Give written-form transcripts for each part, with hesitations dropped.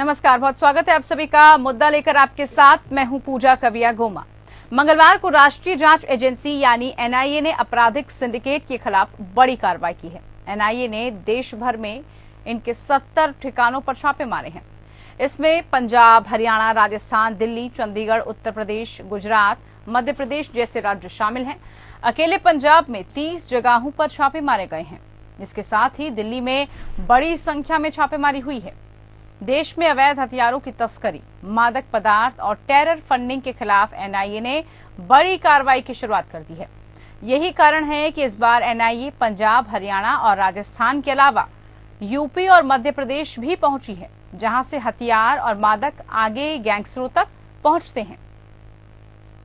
नमस्कार, बहुत स्वागत है आप सभी का। मुद्दा लेकर आपके साथ मैं हूं पूजा कविया गोमा। मंगलवार को राष्ट्रीय जांच एजेंसी यानी एनआईए ने आपराधिक सिंडिकेट के खिलाफ बड़ी कार्रवाई की है। एनआईए ने देश भर में इनके 70 ठिकानों पर छापे मारे हैं। इसमें पंजाब, हरियाणा, राजस्थान, दिल्ली, चंडीगढ़, उत्तर प्रदेश, गुजरात, मध्य प्रदेश जैसे राज्य शामिल हैं। अकेले पंजाब में 30 जगहों पर छापे मारे गए हैं। इसके साथ ही दिल्ली में बड़ी संख्या में छापेमारी हुई है। देश में अवैध हथियारों की तस्करी, मादक पदार्थ और टेरर फंडिंग के खिलाफ एनआईए ने बड़ी कार्रवाई की शुरुआत कर दी है। यही कारण है कि इस बार एनआईए पंजाब, हरियाणा और राजस्थान के अलावा यूपी और मध्य प्रदेश भी पहुंची है, जहां से हथियार और मादक आगे गैंगस्टरों तक पहुंचते हैं।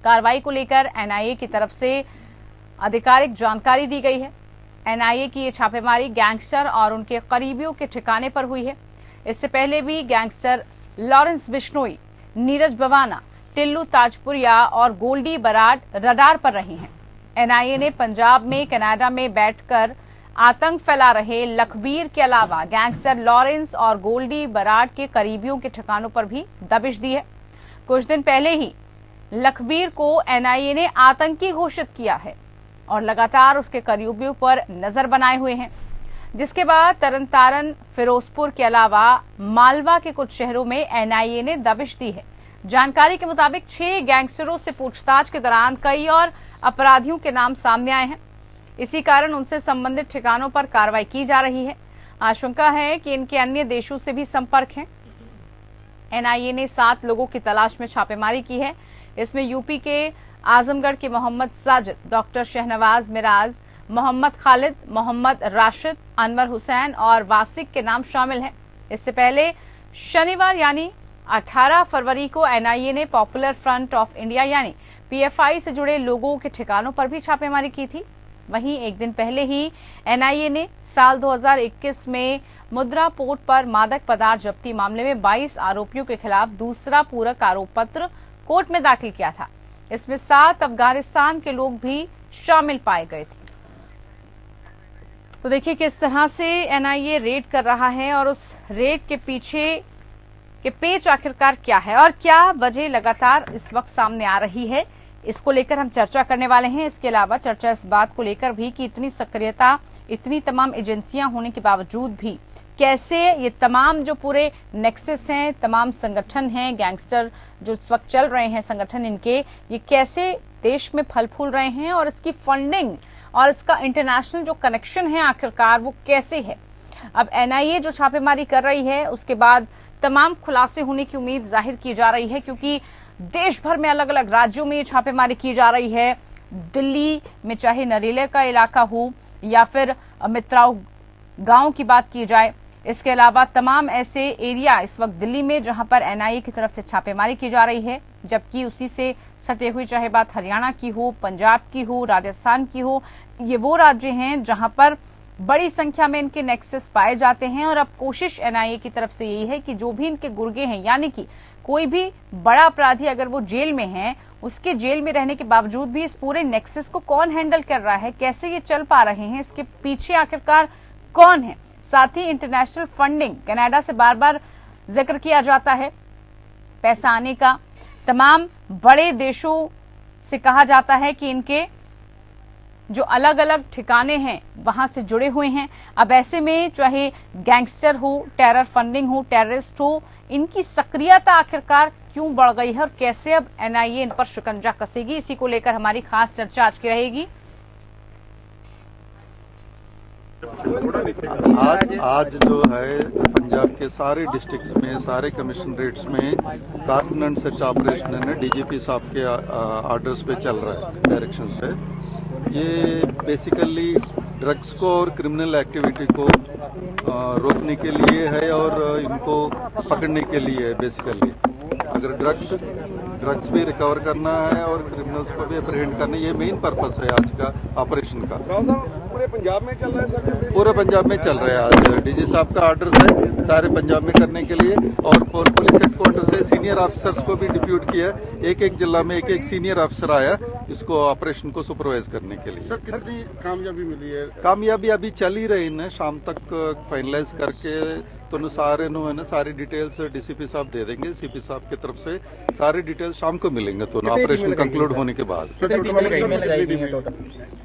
कार्रवाई को लेकर एनआईए की तरफ से आधिकारिक जानकारी दी गई है। एनआईए की ये छापेमारी गैंगस्टर और उनके करीबियों के ठिकाने पर हुई है। इससे पहले भी गैंगस्टर लॉरेंस बिश्नोई, नीरज बवाना, टिल्लू ताजपुरिया और गोल्डी बराड रडार पर रहे हैं। एनआईए ने पंजाब में कनाडा में बैठकर आतंक फैला रहे लखबीर के अलावा गैंगस्टर लॉरेंस और गोल्डी बराड के करीबियों के ठिकानों पर भी दबिश दी है। कुछ दिन पहले ही लखबीर को एनआईए ने आतंकी घोषित किया है और लगातार उसके करीबियों पर नजर बनाए हुए हैं, जिसके बाद तरनतारन, फिरोजपुर के अलावा मालवा के कुछ शहरों में एनआईए ने दबिश दी है। जानकारी के मुताबिक 6 गैंगस्टरों से पूछताछ के दौरान कई और अपराधियों के नाम सामने आए हैं। इसी कारण उनसे संबंधित ठिकानों पर कार्रवाई की जा रही है। आशंका है कि इनके अन्य देशों से भी संपर्क है। एनआईए ने 7 लोगों की तलाश में छापेमारी की है। इसमें यूपी के आजमगढ़ के मोहम्मद साजिद, डॉक्टर शहनवाज मिराज, मोहम्मद खालिद, मोहम्मद राशिद, अनवर हुसैन और वासिक के नाम शामिल हैं। इससे पहले शनिवार यानी 18 फरवरी को एनआईए ने पॉपुलर फ्रंट ऑफ इंडिया यानी पीएफआई से जुड़े लोगों के ठिकानों पर भी छापेमारी की थी। वहीं एक दिन पहले ही एनआईए ने साल 2021 में मुद्रा पोर्ट पर मादक पदार्थ जब्ती मामले में 22 आरोपियों के खिलाफ दूसरा पूरक आरोप पत्र कोर्ट में दाखिल किया था। इसमें 7 अफगानिस्तान के लोग भी शामिल पाए गए थे। तो देखिए किस तरह से एनआईए रेड कर रहा है और उस रेड के पीछे के पेच आखिरकार क्या है और क्या वजह लगातार इस वक्त सामने आ रही है, इसको लेकर हम चर्चा करने वाले हैं। इसके अलावा चर्चा इस बात को लेकर भी कि इतनी सक्रियता, इतनी तमाम एजेंसियां होने के बावजूद भी कैसे ये तमाम जो पूरे नेक्सस हैं, तमाम संगठन हैं, गैंगस्टर जो इस वक्त चल रहे हैं संगठन, इनके ये कैसे देश में फल फूल रहे हैं और इसकी फंडिंग और इसका इंटरनेशनल जो कनेक्शन है आखिरकार वो कैसे है। अब एनआईए जो छापेमारी कर रही है उसके बाद तमाम खुलासे होने की उम्मीद जाहिर की जा रही है, क्योंकि देश भर में अलग अलग राज्यों में ये छापेमारी की जा रही है। दिल्ली में चाहे नरेला का इलाका हो या फिर मित्राओ गांव की बात की जाए, इसके अलावा तमाम ऐसे एरिया इस वक्त दिल्ली में जहां पर एनआईए की तरफ से छापेमारी की जा रही है, जबकि उसी से सटे हुई चाहे बात हरियाणा की हो, पंजाब की हो, राजस्थान की हो, ये वो राज्य हैं जहां पर बड़ी संख्या में इनके नेक्सस पाए जाते हैं। और अब कोशिश एनआईए की तरफ से यही है कि जो भी इनके गुर्गे हैं, यानी कि कोई भी बड़ा अपराधी अगर वो जेल में है, उसके जेल में रहने के बावजूद भी इस पूरे नेक्सस को कौन हैंडल कर रहा है, कैसे ये चल पा रहे हैं, इसके पीछे आखिरकार कौन है। साथ ही इंटरनेशनल फंडिंग, कनाडा से बार बार जिक्र किया जाता है पैसा आने का, तमाम बड़े देशों से कहा जाता है कि इनके जो अलग अलग ठिकाने हैं वहां से जुड़े हुए हैं। अब ऐसे में चाहे गैंगस्टर हो, टेरर फंडिंग हो, टेररिस्ट हो, इनकी सक्रियता आखिरकार क्यों बढ़ गई है और कैसे अब एनआईए इन पर शिकंजा कसेगी, इसी को लेकर हमारी खास चर्चा आज की रहेगी। आज जो है पंजाब के सारे डिस्ट्रिक्ट्स में, सारे कमिश्नरेट्स में कार्बन सर्च ऑपरेशन है, डीजीपी साहब के ऑर्डर्स पे चल रहा है, डायरेक्शंस पे। ये बेसिकली ड्रग्स को और क्रिमिनल एक्टिविटी को रोकने के लिए है और इनको पकड़ने के लिए है। बेसिकली अगर ड्रग्स भी रिकवर करना है और क्रिमिनल्स को भी अप्रहेंड करना, ये मेन पर्पस है आज का ऑपरेशन का। पूरे पंजाब में चल रहा है सर? पूरे पंजाब में चल रहा है। आज डीजी साहब का ऑर्डर है सारे पंजाब में करने के लिए, और पुलिस हेडक्वार्टर से सीनियर ऑफिसर्स को भी डिप्यूट किया। एक एक जिला में एक एक सीनियर ऑफिसर आया इसको ऑपरेशन को सुपरवाइज करने के लिए। सर कितनी कामयाबी मिली है? कामयाबी अभी चल ही रही है, शाम तक फाइनलाइज करके तो सारे है ना सारी डिटेल्स डीसीपी साहब दे देंगे। सीपी साहब की तरफ से सारी डिटेल्स शाम को मिलेंगे तो ऑपरेशन कंक्लूड होने के बाद।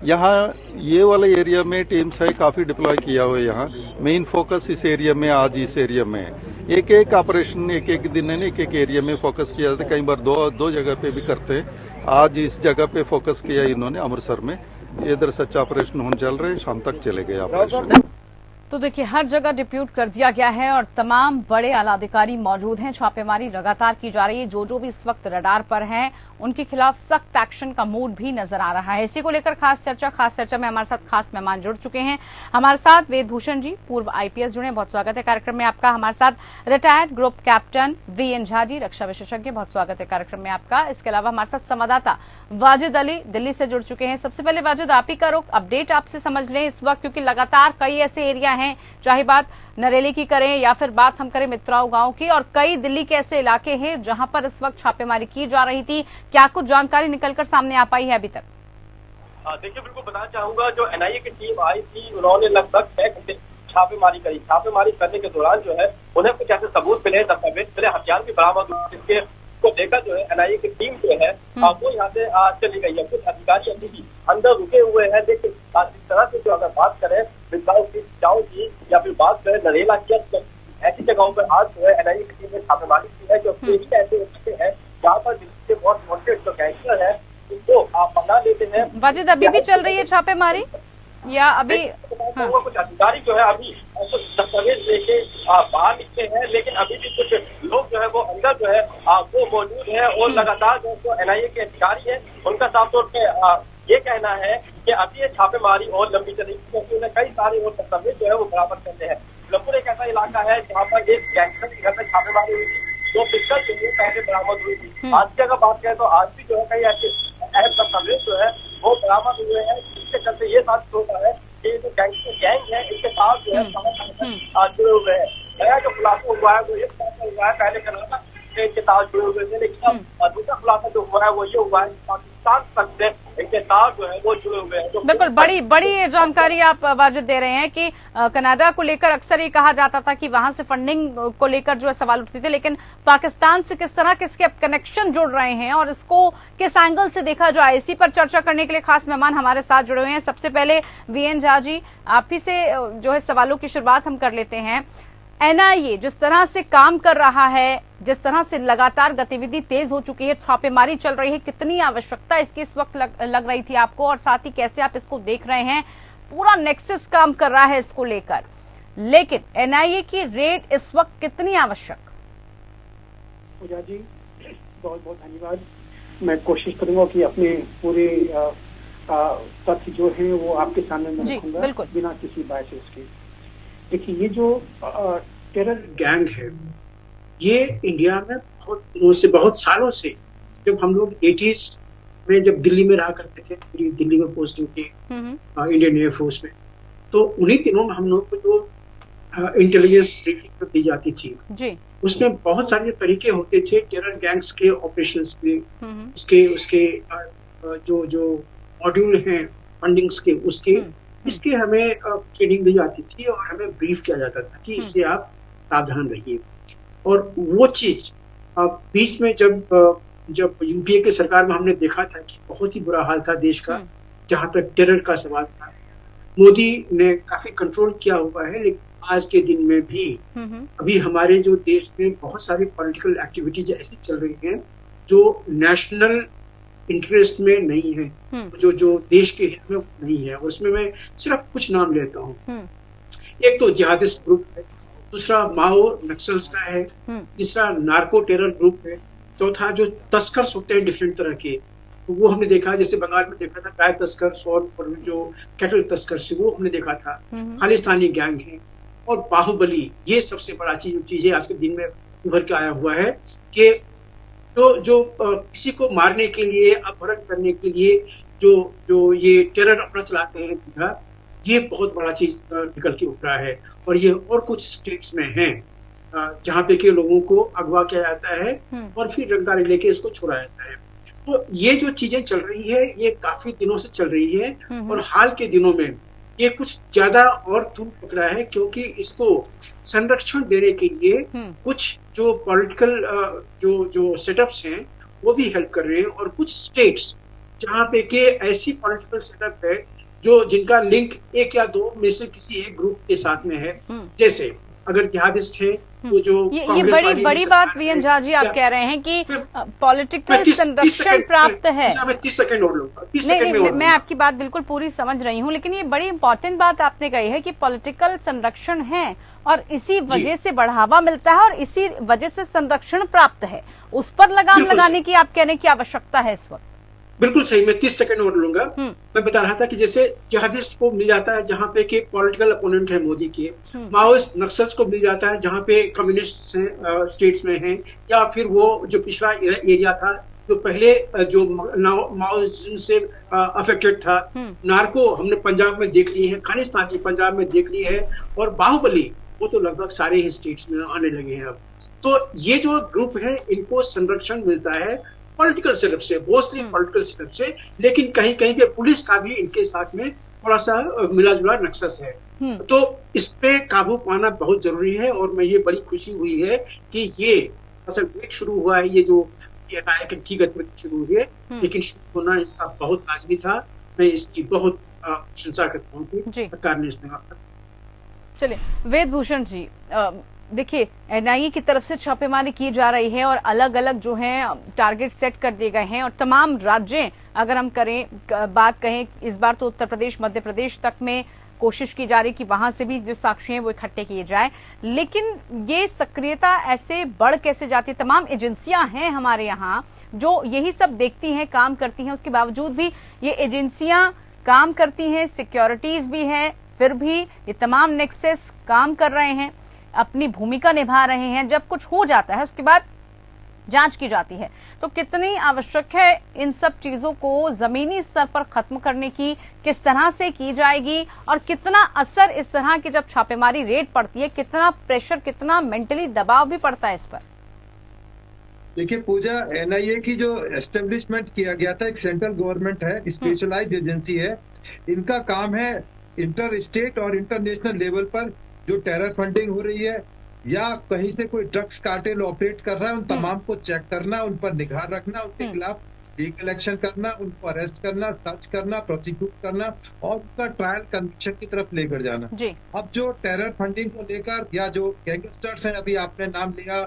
यहाँ ये वाले एरिया में टीम्स है काफी डिप्लॉय किया हुआ है। यहाँ मेन फोकस इस एरिया में, आज इस एरिया में एक एक ऑपरेशन एक एक दिन है ना एक एक एरिया में फोकस किया जाता है। कई बार दो जगह पे भी करते हैं। आज इस जगह पे फोकस किया इन्होंने अमृतसर में। इधर सच ऑपरेशन होने चल रहे, शाम तक चले गए ऑपरेशन। तो देखिए हर जगह डिप्यूट कर दिया गया है और तमाम बड़े आला अधिकारी मौजूद हैं। छापेमारी लगातार की जा रही है। जो भी इस वक्त रडार पर हैं उनके खिलाफ सख्त एक्शन का मूड भी नजर आ रहा है। इसी को लेकर खास चर्चा में हमारे साथ खास मेहमान जुड़ चुके हैं। हमारे साथ वेद भूषण जी, पूर्व आईपीएस जुड़े, बहुत स्वागत है कार्यक्रम में आपका। हमारे साथ retired group captain V N Jha ji, रक्षा विशेषज्ञ, बहुत स्वागत है कार्यक्रम में आपका। इसके अलावा हमारे साथ संवाददाता वाजिद अली दिल्ली से जुड़ चुके हैं। सबसे पहले वाजिद, आप ही का रुख अपडेट आपसे समझ लें इस वक्त, क्योंकि लगातार कई ऐसे एरिया हैं, चाहे बात नरेली की करें या फिर बात हम करें मित्राओं गांव की, और कई दिल्ली के ऐसे इलाके हैं जहां पर इस वक्त छापेमारी की जा रही थी। क्या कुछ जानकारी निकलकर सामने आ पाई है अभी तक? देखिए, बिल्कुल बताना चाहूंगा, जो एनआईए की टीम आई थी उन्होंने लगभग 6 घंटे छापेमारी करी। छापेमारी करने के दौरान जो है उन्हें कुछ ऐसे सबूत मिले, दस्तावेज मिले, हथियार भी बरामद हुए, जिसके को देखकर जो है एनआईए की टीम जो है वो यहाँ से चली गई है। कुछ अधिकारी अभी भी अंदर रुके हुए हैं, लेकिन जिस तरह से जो अगर बात करें जाओ की या फिर बात करें नरेला की, ऐसी जगहों पर आज जो है एनआईए की टीम ने छापेमारी की है। जो ऐसे इलाके हैं जहाँ पर जिसके बहुत वांटेड जो गैंगस्टर है उनको आप पकड़ा लेते हैं। वाजिद, अभी भी चल रही है छापेमारी या अभी? हाँ। कुछ अधिकारी जो है अभी कुछ दस्तावेज लेके बाहर निकले हैं, लेकिन अभी भी कुछ लोग जो है वो अंदर जो है वो मौजूद है। और लगातार जो एनआईए के अधिकारी है उनका साफ तौर पर ये कहना है कि अभी ये छापेमारी और लंबी चलेगी, क्योंकि उन्हें कई सारे और दस्तावेज जो है वो बरामद करते हैं। लखनऊ एक ऐसा इलाका है जहाँ पर एक गैंगस्टर के घर में छापेमारी हुई थी, जो पिस्टल जो है पहले बरामद हुई थी। आज की अगर बात करें तो आज भी जो है कई ऐसे अहम दस्तावेज जो है वो बरामद हुए हैं, जिसके चलते ये साबित होता है कि जो गैंग है इनके साथ जो है जुड़े हुए हैं। नया जो खुलासा हुआ है वो ये खुलासा हुआ है, पहले कनाडा के साथ जुड़े हुए थे, लेकिन दूसरा खुलासा जो हुआ है वो ये हुआ है पाकिस्तान तक से इनके साथ जो है वो जुड़े हुए हैं। बिल्कुल बड़ी जानकारी आप वाजिद दे रहे हैं कि कनाडा को लेकर अक्सर ये कहा जाता था कि वहां से फंडिंग को लेकर जो है सवाल उठते थे, लेकिन पाकिस्तान से किस तरह किसके कनेक्शन जुड़ रहे हैं और इसको किस एंगल से देखा जाए, इसी पर चर्चा करने के लिए खास मेहमान हमारे साथ जुड़े हुए हैं। सबसे पहले वीएन झा जी, आप ही से जो है सवालों की शुरुआत हम कर लेते हैं। एनआईए जिस तरह से काम कर रहा है, जिस तरह से लगातार गतिविधि तेज हो चुकी है, छापेमारी चल रही है, कितनी आवश्यकता इसकी इस वक्त लग रही थी आपको, और साथ ही कैसे आप इसको देख रहे हैं? पूरा नेक्सस काम कर रहा है इसको लेकर, लेकिन एनआईए की रेड इस वक्त कितनी आवश्यक? पूजा जी बहुत बहुत धन्यवाद। मैं कोशिश करूंगा कि अपने पूरे तथ्य जो है वो आपके सामने मैं रखूंगा बिना किसी बायसेस के। देखिए, ये जो टेरर गैंग है ये इंडिया में बहुत दिनों से, बहुत सालों से, जब हम लोग 80s में जब दिल्ली में रहा करते थे, दिल्ली में पोस्टिंग थी इंडियन एयरफोर्स में, तो उन्हीं दिनों में हम लोग को जो इंटेलिजेंस ब्रीफिंग दी जाती थी जी, उसमें बहुत सारे तरीके होते थे टेरर गैंग्स के ऑपरेशंस के, उसके जो मॉड्यूल हैं फंडिंग्स के, उसके इसके हमें ट्रेनिंग दी जाती थी और हमें ब्रीफ किया जाता था कि इससे आप सावधान रहिए। और वो चीज बीच में जब यूपीए के सरकार में हमने देखा था कि बहुत ही बुरा हाल था देश का, जहां तक टेरर का सवाल था, मोदी ने काफी कंट्रोल किया हुआ है, लेकिन आज के दिन में भी अभी हमारे जो देश में बहुत सारी पॉलिटिकल एक्टिविटीज ऐसी चल रही हैं जो नेशनल इंटरेस्ट में नहीं है, जो देश के हित में नहीं है। उसमें मैं सिर्फ कुछ नाम लेता हूँ। एक तो जिहादिस्ट ग्रुप है, दूसरा माओ नक्सल्स का है, तीसरा नार्को टेरर ग्रुप है, चौथा जो तस्कर्स होते हैं डिफरेंट तरह के, तो वो हमने देखा, जैसे बंगाल में देखा था गाय तस्कर और जो कैटल तस्कर से वो हमने देखा था। खालिस्तानी गैंग है और बाहुबली, ये सबसे बड़ा चीज है आज के दिन में उभर के आया हुआ है कि जो किसी को मारने के लिए, अपहरण करने के लिए जो ये टेरर अपना चलाते हैं, ये बहुत बड़ा चीज निकल के उभरा है। और ये और कुछ स्टेट्स में है जहाँ पे के लोगों को अगवा किया जाता है और फिर रंगदारी लेके इसको छुड़ाया जाता है। तो ये जो चीजें चल रही है ये काफी दिनों से चल रही है और हाल के दिनों में ये कुछ ज्यादा और तूल पकड़ा है, क्योंकि इसको संरक्षण देने के लिए कुछ जो पॉलिटिकल जो सेटअप्स हैं वो भी हेल्प कर रहे हैं, और कुछ स्टेट्स जहाँ पे के ऐसी पॉलिटिकल सेटअप है जो जिनका लिंक एक या दो में से किसी एक ग्रुप के साथ में है। जैसे अगर जिहादिस्ट है वो जो ये बड़ी बात वीएन झा जी आप कह रहे हैं कि पॉलिटिकल संरक्षण प्राप्त है। 30 सेकंड और लूंगा। नहीं, मैं आपकी बात बिल्कुल पूरी समझ रही हूँ, लेकिन ये बड़ी इंपॉर्टेंट बात आपने कही है कि पॉलिटिकल संरक्षण है और इसी वजह से बढ़ावा मिलता है और इसी वजह से संरक्षण प्राप्त है। उस पर लगाम लगाने की आप कहने की आवश्यकता है इस वक्त। बिल्कुल सही। मैं 30 सेकंड और लूंगा। मैं बता रहा था कि जैसे जिहादिस्ट को मिल जाता है जहाँ पे के पॉलिटिकल अपोनेंट है मोदी के, माओइस्ट नक्सल्स को मिल जाता है जहाँ पे कम्युनिस्ट स्टेट्स में हैं, या फिर वो जो पिछड़ा एरिया था जो पहले जो माओइज्म से अफेक्टेड था। नार्को हमने पंजाब में देख ली है, खालिस्तानी पंजाब में देख ली है, और बाहुबली वो तो लगभग सारे ही स्टेट्स में आने लगे हैं अब। तो ये जो ग्रुप है इनको संरक्षण मिलता है पॉलिटिकल सेटअप से, मोस्टली पॉलिटिकल सेटअप से, लेकिन कहीं कहीं पे पुलिस का भी इनके साथ में थोड़ा सा मिला जुला नक्सस है। तो इस पे काबू पाना बहुत जरूरी है, और मैं ये बड़ी खुशी हुई है कि ये असल वेट शुरू हुआ है, ये जो की गतिविधि शुरू हुई है, लेकिन शुरू होना इसका बहुत लाजमी था। मैं इसकी बहुत प्रशंसा करता हूँ कि सरकार ने इसमें। चलिए वेदभूषण जी, देखिए एनआईए की तरफ से छापेमारी की जा रही है और अलग अलग जो है टारगेट सेट कर दिए गए हैं, और तमाम राज्य अगर हम बात कहें इस बार तो उत्तर प्रदेश मध्य प्रदेश तक में कोशिश की जा रही कि वहां से भी जो साक्ष्य हैं वो इकट्ठे किए जाए। लेकिन ये सक्रियता ऐसे बढ़ कैसे जाती है? तमाम एजेंसियां हैं हमारे यहाँ जो यही सब देखती हैं, काम करती हैं, उसके बावजूद भी ये एजेंसियां काम करती हैं, सिक्योरिटीज भी है, फिर भी ये तमाम नेक्सस काम कर रहे हैं, अपनी भूमिका निभा रहे हैं। जब कुछ हो जाता है उसके बाद जांच की जाती है, तो कितनी आवश्यक है इन सब चीजों को जमीनी स्तर पर खत्म करने की, किस तरह से की जाएगी, और कितना असर इस तरह की जब छापेमारी रेड पड़ती है, कितना प्रेशर, कितना मेंटली दबाव भी पड़ता है इस पर? देखिए पूजा, एनआईए की जो एस्टेब्लिशमेंट किया गया था, एक सेंट्रल गवर्नमेंट है, स्पेशलाइज्ड एजेंसी है। इनका काम है इंटर स्टेट और इंटरनेशनल लेवल पर जो टेरर फंडिंग हो रही है या कहीं से कोई ड्रग्स कार्टेल ऑपरेट कर रहा है, उन तमाम को चेक करना, उन पर निगाह रखना, उनके खिलाफ लीगल एक्शन करना, उनको अरेस्ट करना, सर्च करना, प्रोसिक्यूट करना और उनका ट्रायल कन्विक्शन की तरफ लेकर जाना। अब जो टेरर फंडिंग को लेकर या जो गैंगस्टर्स हैं, अभी आपने नाम लिया,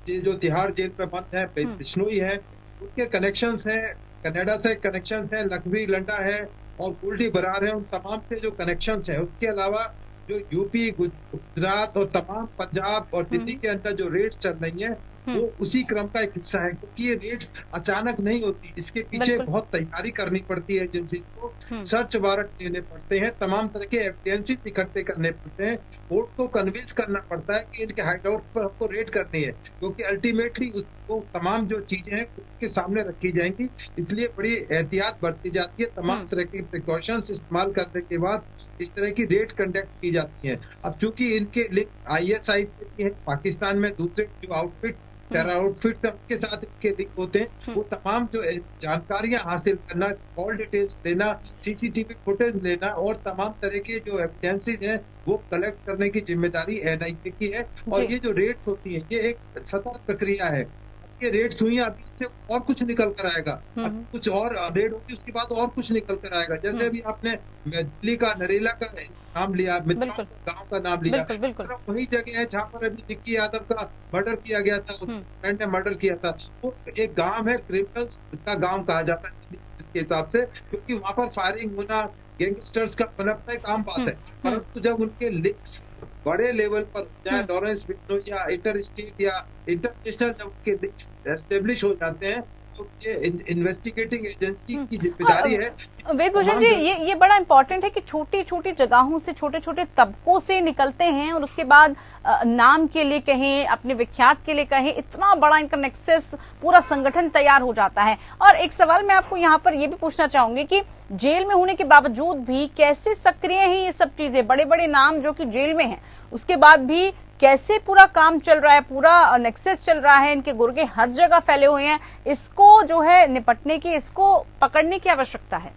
जो तिहाड़ जेल पे बंद है, बिश्नोई है, उनके कनेक्शंस हैं, कनाडा से कनेक्शंस हैं, लखवी लंडा है और गोल्डी बरार है, उन तमाम से जो कनेक्शंस हैं। उसके अलावा जो यूपी, गुजरात और तमाम पंजाब और दिल्ली के अंदर जो रेड्स चल रही हैं वो उसी क्रम का एक हिस्सा है, क्योंकि ये रेड्स अचानक नहीं होती, इसके पीछे बहुत तैयारी करनी पड़ती है, एजेंसी को सर्च वारंट लेने पड़ते हैं, तमाम तरह के एविडेंसेस इकट्ठे करने पड़ते हैं, कोर्ट को कन्विंस करना पड़ता है कि इनके हाइडआउट पर हमको रेड करनी है, क्योंकि अल्टीमेटली उसको तमाम जो चीजें हैं उसके सामने रखी जाएंगी। इसलिए बड़ी एहतियात बरती जाती है, तमाम तरह की प्रिकॉशंस इस्तेमाल करने के बाद इस तरह की रेड कंडक्ट की जाती है। अब चूंकि इनके लिंक ISI से है, पाकिस्तान में दूसरे जो आउटफिट टेरर आउटफिट के साथ इनके लिंक होते हैं, वो तमाम जो जानकारियां हासिल करना, कॉल डिटेल्स लेना, CCTV फुटेज लेना और तमाम तरह के जो एविडेंसेस हैं वो कलेक्ट करने की जिम्मेदारी NIA की है। और ये जो रेड्स होती है ये एक सतर्क प्रक्रिया है। ये रेड्स हुई, अभी से और कुछ निकल कर आएगा, कुछ और रेड होगी, उसके बाद और कुछ निकल कर आएगा। जैसे अभी आपने दिल्ली का नरेला का नाम लिया, गांव का नाम लिया, वही जगह है जहाँ पर अभी निक्की यादव का मर्डर किया गया था, फ्रेंड ने मर्डर किया था। वो एक गांव है, क्रिमिनल्स का गांव कहा जाता है इसके हिसाब से, क्योंकि वहाँ पर फायरिंग होना, गैंगस्टर्स का पनपना एक आम बात है। परंतु जब उनके लिंक्स बड़े लेवल पर चाहे लॉरेंस बिश्नोई या इंटर स्टेट या इंटरनेशनल जब उनके लिंक्स एस्टेब्लिश हो जाते हैं, ये इन्वेस्टिगेटिंग एजेंसी की जिम्मेदारी है। वेदभूषण जी, ये बड़ा इंपॉर्टेंट है कि छोटी छोटी जगहों से, छोटे छोटे तबकों से निकलते हैं और उसके बाद नाम के लिए कहें, अपने विख्यात के लिए कहें, इतना बड़ा इनका नेक्सस, पूरा संगठन तैयार हो जाता है। और एक सवाल मैं आपको यहाँ पर ये भी पूछना चाहूंगी कि जेल में होने के बावजूद भी कैसे सक्रिय हैं ये सब चीजें, बड़े बड़े नाम जो कि जेल में हैं, उसके बाद भी कैसे पूरा काम चल रहा है, पूरा नेक्सस चल रहा है, इनके गुर्गे हर जगह फैले हुए हैं। इसको जो है निपटने की, इसको पकड़ने की आवश्यकता है।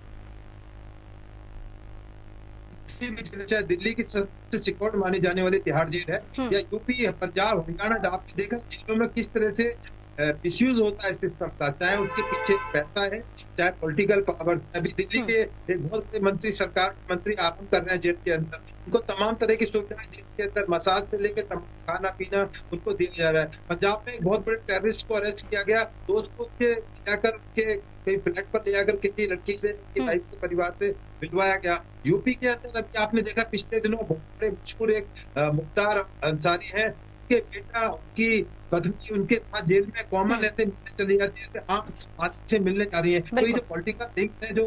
चाहे दिल्ली की सबसे सिक्योर मानी जाने वाली तिहाड़ जेल है या यूपी, पंजाब, हरियाणा, आपने देखा जेलों में किस तरह से मिसयूज होता है सिस्टम का, चाहे उसके पीछे पैसा है, चाहे पॉलिटिकल पावर। अभी दिल्ली के एक बहुत बड़े मंत्री, सरकार मंत्री आराम कर रहे हैं जेल के अंदर, उनको तमाम तरह की सुविधाएं जेल के अंदर, मसाज से लेकर खाना पीना उनको दिया जा रहा है। पंजाब में एक बहुत बड़े टेररिस्ट को अरेस्ट किया गया, दोस्त को जाकर के कई फ्लैट पर ले जाकर किसी लड़की से, वाइफ के परिवार से मिलवाया गया। यूपी के अंदर अभी आपने देखा पिछले दिनों बहुत बड़े मशहूर एक मुख्तार अंसारी है, उनके बेटा, उनकी पत्नी उनके साथ जेल में कॉमन ऐसे मिलने चली जाती है, जैसे आम आदमी से मिलने जा रही है। तो ये जो पॉलिटिकल लिंक है, जो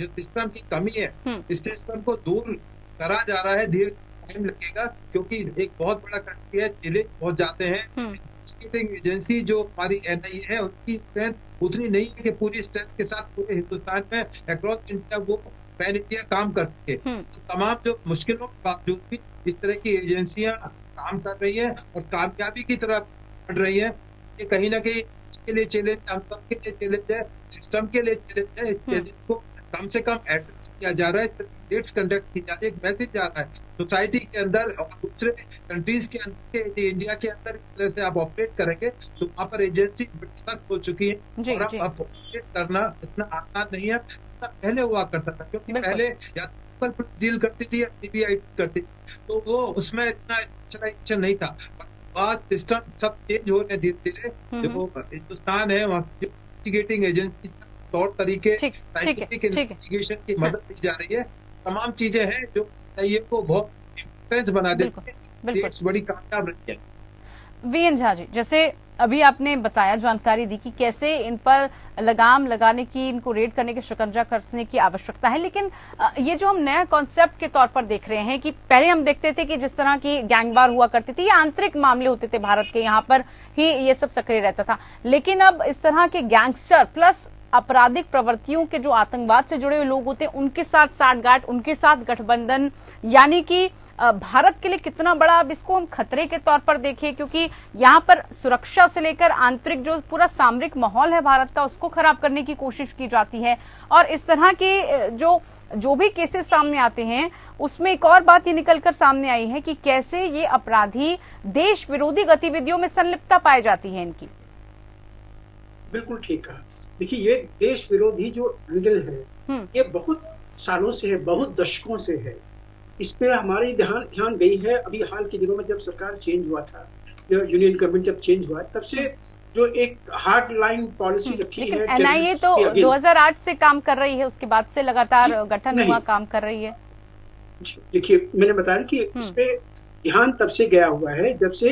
सिस्टम की कमी है, इस सिस्टम को दूर करा जा रहा है। धीरे टाइम लगेगा क्योंकि एक बहुत बड़ा कंट्री है, जिले पहुंच जाते हैं। इन्वेस्टिगेटिंग एजेंसी जो हमारी एनआईए है, उसकी स्ट्रेंथ उतनी नहीं है कि पूरी स्ट्रेंथ के साथ पूरे हिंदुस्तान में अक्रॉस इंडिया वो पैन इंडिया काम कर सके। तो तमाम जो मुश्किलों के बावजूद भी इस तरह की एजेंसियां काम कर रही है और कामयाबी की तरफ बढ़ रही है। ये कहीं ना कहीं इसके लिए चैलेंज, हम सबके लिए चैलेंज है, सिस्टम के लिए चैलेंज है। इस चैलेंज को कम से कम एड्रेस किया जा रहा है, डिबेट्स कंडक्ट की जा रही है, एक मैसेज जा रहा है सोसाइटी के अंदर और दूसरे कंट्रीज के अंदर, इंडिया के अंदर। इस तरह से आप ऑपरेट करेंगे तो वहाँ पर एजेंसी सख्त हो चुकी है और अब ऑपरेट करना इतना आसान नहीं है पहले हुआ करता था, क्योंकि पहले या डील करती थी या सीबीआई करती थी, तो वो उसमें इतना एक्शन नहीं था। बात सिस्टम सब चेंज हो रहे धीरे धीरे। जो हिंदुस्तान है वहाँ इन्वेस्टिगेटिंग एजेंसी तौर तरीके, साइंटिफिक इन्वेस्टिगेशन की मदद दी जा रही है। तमाम चीजें हैं जो ये को बहुत इम्पोर्टेंस बना देती है, बड़ी कामयाब रही है। वीएन झा जी, जैसे अभी आपने बताया, जानकारी दी कि कैसे इन पर लगाम लगाने की, इनको रेड करने की, शिकंजा कसने की आवश्यकता है, लेकिन ये जो हम नया कॉन्सेप्ट के तौर पर देख रहे हैं कि पहले हम देखते थे कि जिस तरह की गैंगवार हुआ करती थी, ये आंतरिक मामले होते थे भारत के, यहाँ पर ही ये सब सक्रिय रहता था। लेकिन अब इस तरह के गैंगस्टर प्लस आपराधिक प्रवृत्तियों के जो आतंकवाद से जुड़े हुए लोग होते हैं, उनके साथ साठगांठ, उनके साथ गठबंधन, यानी कि भारत के लिए कितना बड़ा अब इसको हम खतरे के तौर पर देखें, क्योंकि यहाँ पर सुरक्षा से लेकर आंतरिक जो पूरा सामरिक माहौल है भारत का, उसको खराब करने की कोशिश की जाती है। और इस तरह के जो भी केसेस सामने आते हैं, उसमें एक और बात ये निकलकर सामने आई है कि कैसे ये अपराधी देश विरोधी गतिविधियों में संलिप्तता पाई जाती है इनकी। बिल्कुल ठीक कहा। देखिए, ये देश विरोधी जो एंगल है, ये बहुत सालों से है, बहुत दशकों से है। इस पे हमारी ध्यान गई है। अभी हाल के दिनों में जब सरकार चेंज हुआ था, यूनियन गवर्नमेंट जब चेंज हुआ, तब से जो एक हार्ड लाइन पॉलिसी रखी है। एनआईए तो 2008 से काम कर रही है, उसके बाद से लगातार गठन हुआ काम कर रही है। देखिए, मैंने बताया कि इस पे ध्यान तब से गया हुआ है जब से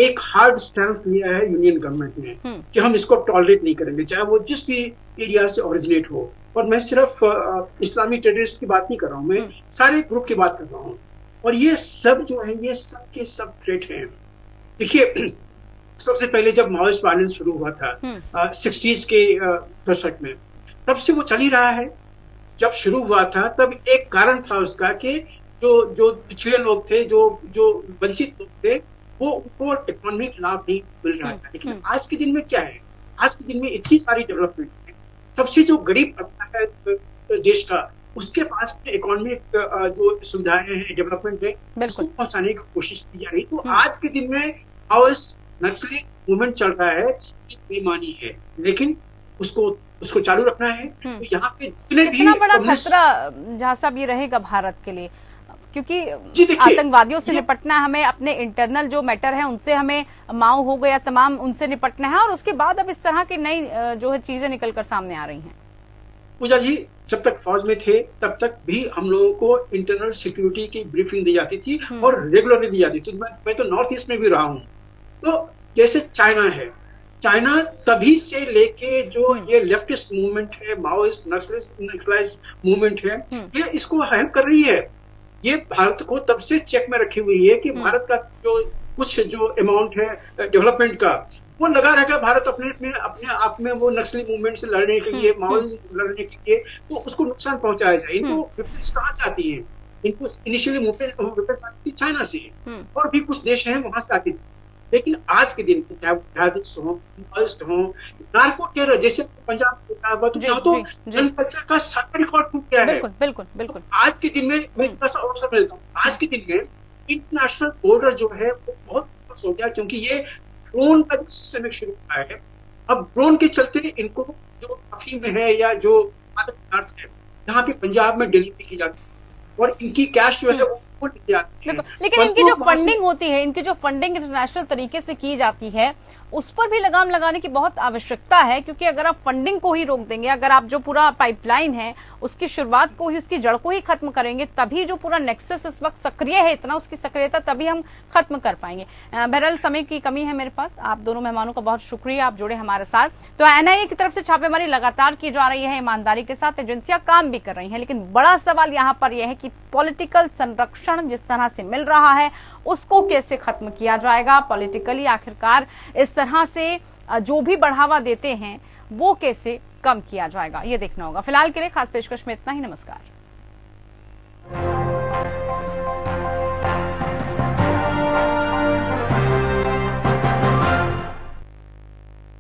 एक हार्ड स्टैंड लिया है यूनियन गवर्नमेंट ने कि हम इसको टॉलरेट नहीं करेंगे, चाहे वो जिस भी एरिया से ओरिजिनेट हो। और मैं सिर्फ इस्लामी टेररिस्ट की बात नहीं कर रहा हूँ, मैं सारे ग्रुप की बात कर रहा हूँ। और ये सब जो है, ये सब के सब थ्रेट हैं। देखिए, सबसे पहले जब माओइस्ट वायलेंस शुरू हुआ था 60s के दशक में, तब से वो चल ही रहा है। जब शुरू हुआ था तब एक कारण था उसका कि जो पिछड़े लोग थे, जो वंचित लोग थे, वो उनको इकोनॉमिक लाभ नहीं मिल रहा था। लेकिन आज के दिन में क्या है, आज के दिन में इतनी सारी डेवलपमेंट है, सबसे जो गरीब तबका है देश का, उसके पास में इकोनॉमिक जो सुविधाएं हैं, डेवलपमेंट है, उसको पहुंचाने की कोशिश की जा रही। तो आज के दिन में माओइस्ट नक्सली मूवमेंट चल रहा है, बेईमानी है, लेकिन उसको चालू रखना है। तो यहाँ पे जितने भी बड़ा खतरा जहाँ साहब ये रहेगा भारत के लिए, क्योंकि आतंकवादियों से निपटना, हमें अपने इंटरनल जो मैटर है उनसे, हमें माओ हो गया तमाम, उनसे निपटना है। और उसके बाद अब इस तरह की नई जो है चीजें निकलकर सामने आ रही हैं। पूजा जी, जब तक फौज में थे तब तक भी हम लोगों को इंटरनल सिक्योरिटी की ब्रीफिंग दी जाती थी और रेगुलरली दी जाती थी। मैं तो नॉर्थ ईस्ट में भी रहा हूँ। तो जैसे चाइना है, चाइना तभी से लेके जो ये लेफ्टिस्ट मूवमेंट है, माओइस्ट नक्सलिस्ट मूवमेंट है, ये इसको हेल्प कर रही है। ये भारत को तब से चेक में रखी हुई है कि भारत का जो अमाउंट है डेवलपमेंट का, वो लगा रहेगा भारत अपने आप में वो नक्सली मूवमेंट से लड़ने के लिए, माओइस्ट से लड़ने के लिए, तो उसको नुकसान पहुंचाया जाए। इनको विपरीत कहाँ से आती है? इनको इनिशियली विपरीत आती थी चाइना से, और भी कुछ देश हैं वहां से आती थी। लेकिन आज के दिन जिहादिस्ट हो, माओइस्ट हो, नार्को टेरर जैसे पंजाब तो जन कल्चर का सारा रिकॉर्ड टूट गया है। बिल्कुल। तो आज के दिन में मैं थोड़ा सा और समझ लेता हूँ, आज के दिन में इंटरनेशनल बॉर्डर जो है वो बहुत हो गया, क्योंकि ये ड्रोन का सिस्टम शुरू हुआ है। अब ड्रोन के चलते इनको जो अफीम है या जो मादक पदार्थ है, यहाँ पे पंजाब में डिलीवरी की जाती है और इनकी कैश जो है वो लेकिन इनकी जो फंडिंग होती है, इनकी जो फंडिंग इंटरनेशनल तरीके से की जाती है, उस पर भी लगाम लगाने की बहुत आवश्यकता है। क्योंकि अगर आप फंडिंग को ही रोक देंगे, अगर आप जो पूरा पाइपलाइन है उसकी शुरुआत को ही, उसकी जड़ को ही खत्म करेंगे, तभी जो पूरा नेक्सस इस वक्त सक्रिय है इतना, उसकी सक्रियता तभी हम खत्म कर पाएंगे। बहरहाल समय की कमी है मेरे पास। आप दोनों मेहमानों का बहुत शुक्रिया, आप जुड़े हमारे साथ। तो एनआईए की तरफ से छापेमारी लगातार की जा रही है, ईमानदारी के साथ एजेंसियां काम भी कर रही है, लेकिन बड़ा सवाल यहाँ पर यह है कि पॉलिटिकल संरक्षण जिस तरह से मिल रहा है उसको कैसे खत्म किया जाएगा। पॉलिटिकली आखिरकार इस तरह से जो भी बढ़ावा देते हैं वो कैसे कम किया जाएगा, ये देखना होगा। फिलहाल के लिए खास पेशकश में इतना ही। नमस्कार।